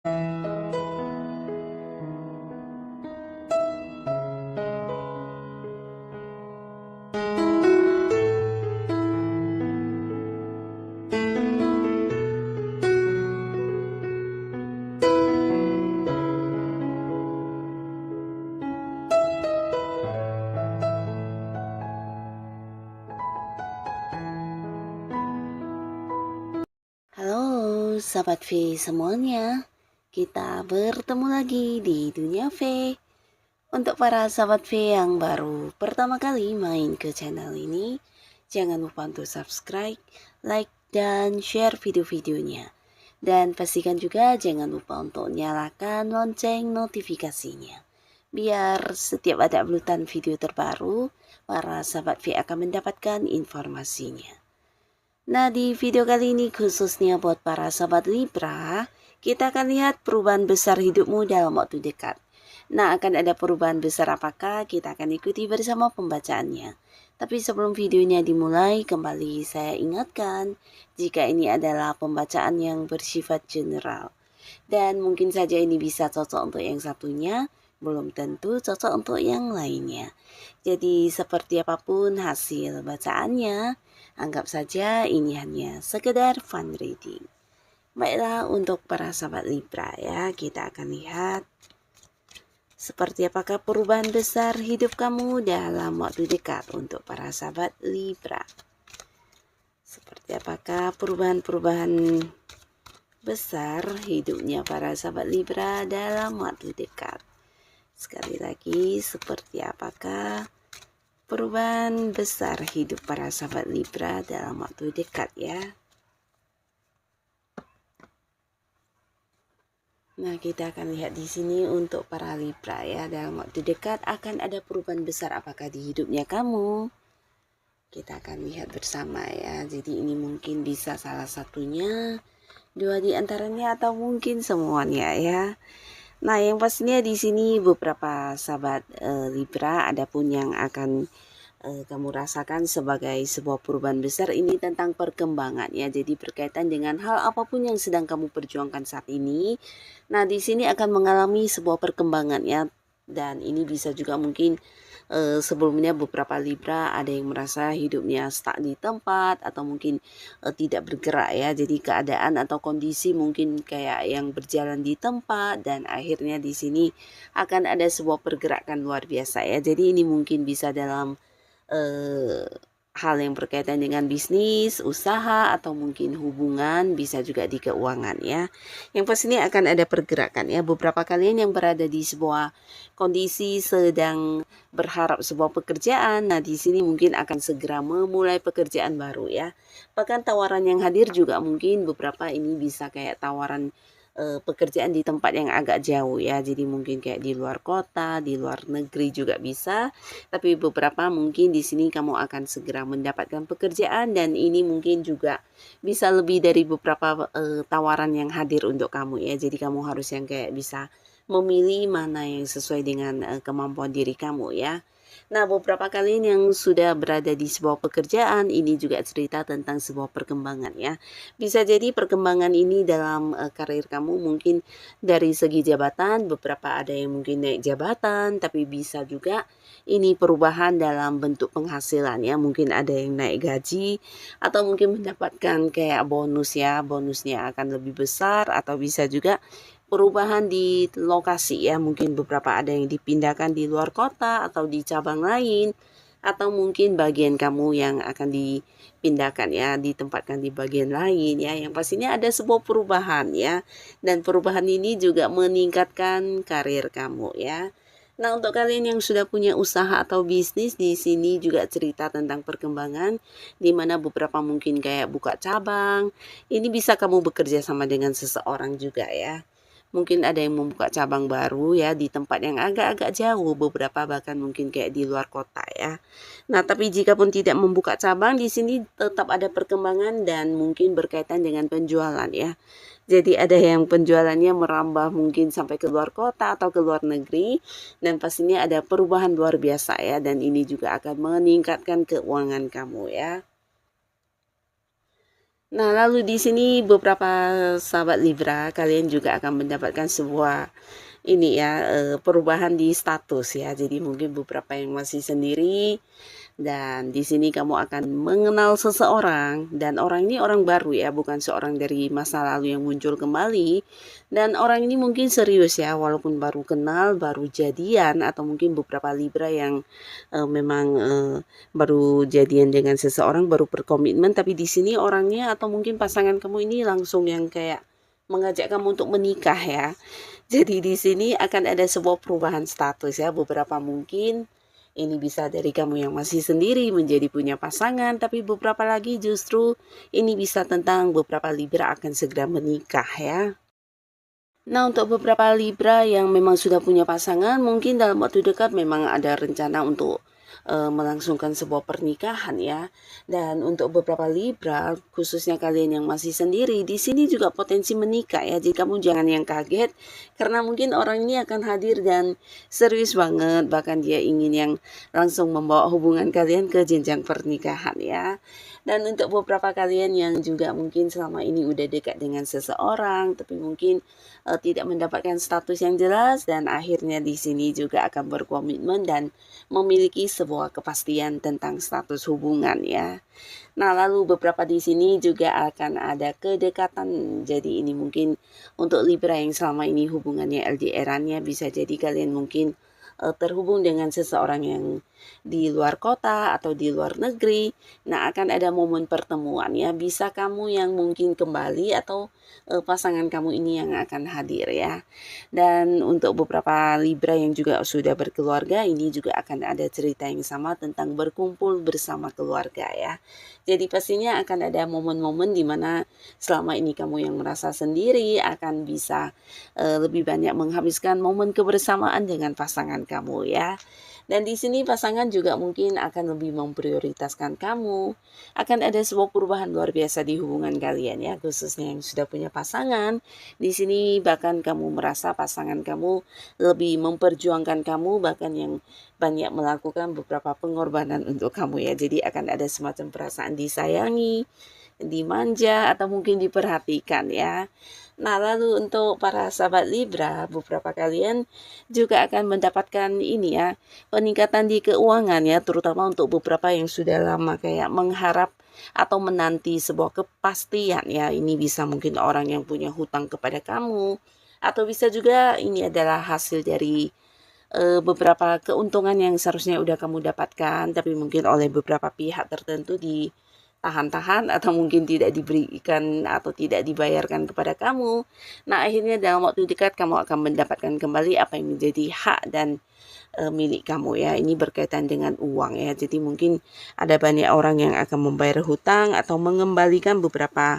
Halo sahabat V semuanya, kita bertemu lagi di Dunia V. Untuk para sahabat V yang baru pertama kali main ke channel ini, jangan lupa untuk subscribe, like, dan share video-videonya. Dan pastikan juga jangan lupa untuk nyalakan lonceng notifikasinya. Biar setiap ada uploadan video terbaru, para sahabat V akan mendapatkan informasinya. Nah, di video kali ini khususnya buat para sahabat Libra, kita akan lihat perubahan besar hidupmu dalam waktu dekat. Nah, akan ada perubahan besar apakah? Kita akan ikuti bersama pembacaannya. Tapi sebelum videonya dimulai, kembali saya ingatkan, jika ini adalah pembacaan yang bersifat general. Dan mungkin saja ini bisa cocok untuk yang satunya, belum tentu cocok untuk yang lainnya. Jadi seperti apapun hasil bacaannya, anggap saja ini hanya sekedar fun reading. Baiklah, untuk para sahabat Libra ya, kita akan lihat seperti apakah perubahan besar hidup kamu dalam waktu dekat untuk para sahabat Libra. Seperti apakah perubahan-perubahan besar hidupnya para sahabat Libra dalam waktu dekat. Sekali lagi, seperti apakah perubahan besar hidup para sahabat Libra dalam waktu dekat ya. Nah, kita akan lihat di sini untuk para Libra ya, dalam waktu dekat akan ada perubahan besar apakah di hidupnya kamu. Kita akan lihat bersama ya. Jadi ini mungkin bisa salah satunya, dua di antaranya, atau mungkin semuanya ya. Nah, yang pastinya di sini beberapa sahabat Libra ada pun yang akan kamu rasakan sebagai sebuah perubahan besar ini tentang perkembangan ya. Jadi berkaitan dengan hal apapun yang sedang kamu perjuangkan saat ini. Nah, di sini akan mengalami sebuah perkembangan ya. Dan ini bisa juga mungkin sebelumnya beberapa Libra ada yang merasa hidupnya stuck di tempat atau mungkin tidak bergerak ya. Jadi keadaan atau kondisi mungkin kayak yang berjalan di tempat, dan akhirnya di sini akan ada sebuah pergerakan luar biasa ya. Jadi ini mungkin bisa dalam hal yang berkaitan dengan bisnis, usaha, atau mungkin hubungan, bisa juga di keuangan ya. Yang pastinya akan ada pergerakan ya. Beberapa kalian yang berada di sebuah kondisi sedang berharap sebuah pekerjaan, nah di sini mungkin akan segera memulai pekerjaan baru ya. Bahkan tawaran yang hadir juga mungkin beberapa ini bisa kayak tawaran pekerjaan di tempat yang agak jauh ya. Jadi mungkin kayak di luar kota, di luar negeri juga bisa. Tapi beberapa mungkin di sini kamu akan segera mendapatkan pekerjaan, dan ini mungkin juga bisa lebih dari beberapa tawaran yang hadir untuk kamu ya. Jadi kamu harus yang kayak bisa memilih mana yang sesuai dengan kemampuan diri kamu ya. Nah, beberapa kalian yang sudah berada di sebuah pekerjaan, ini juga cerita tentang sebuah perkembangan ya. Bisa jadi perkembangan ini dalam karir kamu mungkin dari segi jabatan, beberapa ada yang mungkin naik jabatan, tapi bisa juga ini perubahan dalam bentuk penghasilan ya. Mungkin ada yang naik gaji atau mungkin mendapatkan kayak bonus ya, bonusnya akan lebih besar, atau bisa juga perubahan di lokasi ya. Mungkin beberapa ada yang dipindahkan di luar kota atau di cabang lain, atau mungkin bagian kamu yang akan dipindahkan ya, ditempatkan di bagian lain ya. Yang pastinya ada sebuah perubahan ya, dan perubahan ini juga meningkatkan karir kamu ya. Nah, untuk kalian yang sudah punya usaha atau bisnis, di sini juga cerita tentang perkembangan, di mana beberapa mungkin kayak buka cabang. Ini bisa kamu bekerja sama dengan seseorang juga ya. Mungkin ada yang membuka cabang baru ya di tempat yang agak-agak jauh, beberapa bahkan mungkin kayak di luar kota ya. Nah, tapi jika pun tidak membuka cabang, di sini tetap ada perkembangan dan mungkin berkaitan dengan penjualan ya. Jadi ada yang penjualannya merambah mungkin sampai ke luar kota atau ke luar negeri, dan pastinya ada perubahan luar biasa ya, dan ini juga akan meningkatkan keuangan kamu ya. Nah, lalu di sini beberapa sahabat Libra, kalian juga akan mendapatkan sebuah ini ya, perubahan di status ya. Jadi mungkin beberapa yang masih sendiri, dan di sini kamu akan mengenal seseorang, dan orang ini orang baru ya, bukan seorang dari masa lalu yang muncul kembali. Dan orang ini mungkin serius ya, walaupun baru kenal, baru jadian, atau mungkin beberapa Libra yang memang baru jadian dengan seseorang, baru berkomitmen, tapi di sini orangnya atau mungkin pasangan kamu ini langsung yang kayak mengajak kamu untuk menikah ya. Jadi di sini akan ada sebuah perubahan status ya, beberapa mungkin ini bisa dari kamu yang masih sendiri menjadi punya pasangan, tapi beberapa lagi justru ini bisa tentang beberapa Libra akan segera menikah ya. Nah, untuk beberapa Libra yang memang sudah punya pasangan, mungkin dalam waktu dekat memang ada rencana untuk melangsungkan sebuah pernikahan ya. Dan untuk beberapa Libra, khususnya kalian yang masih sendiri, di sini juga potensi menikah ya. Jadi kamu jangan yang kaget, karena mungkin orang ini akan hadir dan serius banget, bahkan dia ingin yang langsung membawa hubungan kalian ke jenjang pernikahan ya. Dan untuk beberapa kalian yang juga mungkin selama ini udah dekat dengan seseorang, tapi mungkin tidak mendapatkan status yang jelas, dan akhirnya di sini juga akan berkomitmen dan memiliki sebuah kepastian tentang status hubungan ya. Nah, lalu beberapa di sini juga akan ada kedekatan. Jadi ini mungkin untuk Libra yang selama ini hubungannya LDR-annya, bisa jadi kalian mungkin terhubung dengan seseorang yang di luar kota atau di luar negeri. Nah, akan ada momen pertemuan ya, bisa kamu yang mungkin kembali atau pasangan kamu ini yang akan hadir ya. Dan untuk beberapa Libra yang juga sudah berkeluarga, ini juga akan ada cerita yang sama tentang berkumpul bersama keluarga ya. Jadi pastinya akan ada momen-momen di mana selama ini kamu yang merasa sendiri akan bisa lebih banyak menghabiskan momen kebersamaan dengan pasangan kamu ya. Dan di sini pasangan juga mungkin akan lebih memprioritaskan kamu. Akan ada sebuah perubahan luar biasa di hubungan kalian ya, khususnya yang sudah punya pasangan. Di sini bahkan kamu merasa pasangan kamu lebih memperjuangkan kamu, bahkan yang banyak melakukan beberapa pengorbanan untuk kamu ya. Jadi akan ada semacam perasaan disayangi, dimanja, atau mungkin diperhatikan ya. Nah, lalu untuk para sahabat Libra, beberapa kalian juga akan mendapatkan ini ya, peningkatan di keuangan ya, terutama untuk beberapa yang sudah lama kayak mengharap atau menanti sebuah kepastian ya. Ini bisa mungkin orang yang punya hutang kepada kamu, atau bisa juga ini adalah hasil dari beberapa keuntungan yang seharusnya udah kamu dapatkan, tapi mungkin oleh beberapa pihak tertentu tahan-tahan atau mungkin tidak diberikan atau tidak dibayarkan kepada kamu. Nah, akhirnya dalam waktu dekat kamu akan mendapatkan kembali apa yang menjadi hak dan milik kamu ya. Ini berkaitan dengan uang ya. Jadi mungkin ada banyak orang yang akan membayar hutang atau mengembalikan beberapa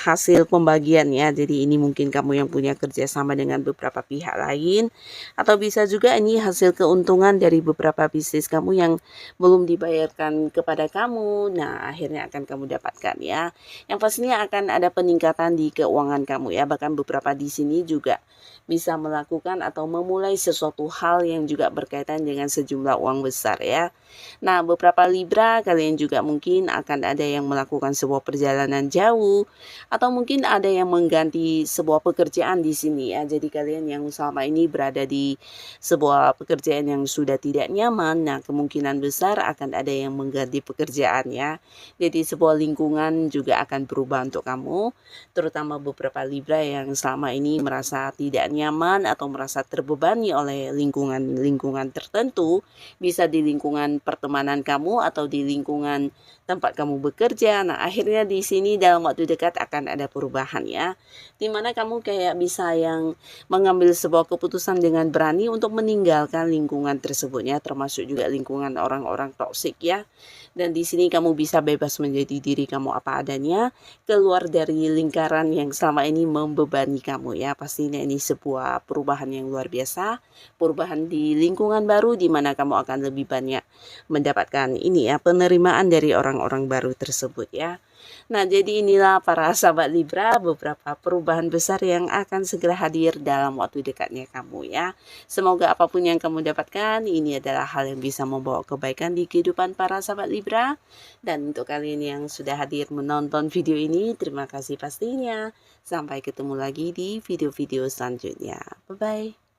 hasil pembagian ya. Jadi ini mungkin kamu yang punya kerjasama dengan beberapa pihak lain, atau bisa juga ini hasil keuntungan dari beberapa bisnis kamu yang belum dibayarkan kepada kamu. Nah, akhirnya akan kamu dapatkan ya. Yang pastinya akan ada peningkatan di keuangan kamu ya. Bahkan beberapa di sini juga bisa melakukan atau memulai sesuatu hal yang juga berkaitan dengan sejumlah uang besar ya. Nah, beberapa Libra kalian juga mungkin akan ada yang melakukan sebuah perjalanan jauh, atau mungkin ada yang mengganti sebuah pekerjaan di sini ya. Jadi kalian yang selama ini berada di sebuah pekerjaan yang sudah tidak nyaman, nah kemungkinan besar akan ada yang mengganti pekerjaan ya. Jadi sebuah lingkungan juga akan berubah untuk kamu, terutama beberapa Libra yang selama ini merasa tidak nyaman atau merasa terbebani oleh lingkungan tertentu, bisa di lingkungan pertemanan kamu atau di lingkungan tempat kamu bekerja. Nah, akhirnya di sini dalam waktu dekat akan ada perubahan ya, dimana kamu kayak bisa yang mengambil sebuah keputusan dengan berani untuk meninggalkan lingkungan tersebutnya, termasuk juga lingkungan orang-orang toksik ya. Dan di sini kamu bisa bebas menjadi diri kamu apa adanya, keluar dari lingkaran yang selama ini membebani kamu ya. Pastinya ini sebuah perubahan yang luar biasa, perubahan di lingkungan baru di mana kamu akan lebih banyak mendapatkan ini ya, penerimaan dari orang-orang baru tersebut ya. Nah, jadi inilah para sahabat Libra, beberapa perubahan besar yang akan segera hadir dalam waktu dekatnya kamu ya. Semoga apapun yang kamu dapatkan, ini adalah hal yang bisa membawa kebaikan di kehidupan para sahabat Libra. Dan untuk kalian yang sudah hadir menonton video ini, terima kasih pastinya. Sampai ketemu lagi di video-video selanjutnya. Bye-bye.